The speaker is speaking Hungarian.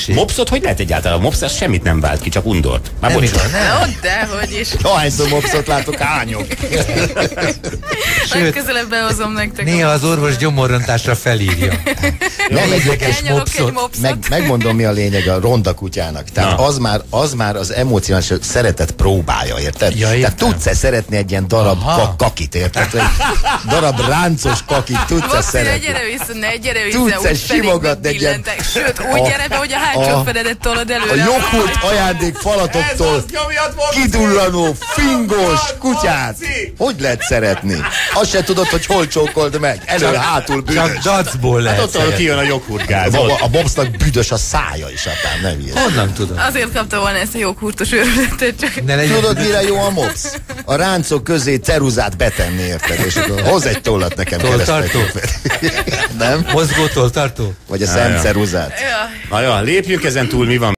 Mopszot hogy lehet egyáltalán? A mopsz az semmit nem vált ki, csak undort. Már bocsánat. Dehogy is. Ahányszor mopszot látok, ányok. Legközelebb behozom nektek. Néha az orvos gyomorrontásra felírja. Nem Érdekes mopszot. Megmondom, mi a lényeg a ronda kutyának. Tehát az már az emocionális szeretet próbája, érted? Ja, tehát tudsz-e szeretni egy ilyen darab kakit, érted? Egy darab ráncos kakit tudsz-e szeretni? Ne gyere vissza, Tudsz-e úgy simogatni egy ilyen... Sőt, úgy gyere be, hogy a hátsó fededet tolod előre. A joghurt ajándék falatoktól kidullanó, fingós kutyát. Hogy lehet szeretni? Azt se tudod, hogy hol csókold meg. Elől-hátul büdös. Csak dacból lehet Hát ott kijön a joghurtgáz. A Bobsnak büdös a szája is, apám, nem ilyen. Honnan tudom? Azért kapta volna ezt a joghurtos őrületet, csak... Tudod, mire jó a mops? A ráncok közé ceruzát betenni, érted? És akkor hoz egy tollat nekem Tolltartó? Nem? Mozgó tolltartó? Vagy a szemceruzát. Na jó, lépjünk ezen túl, mi van?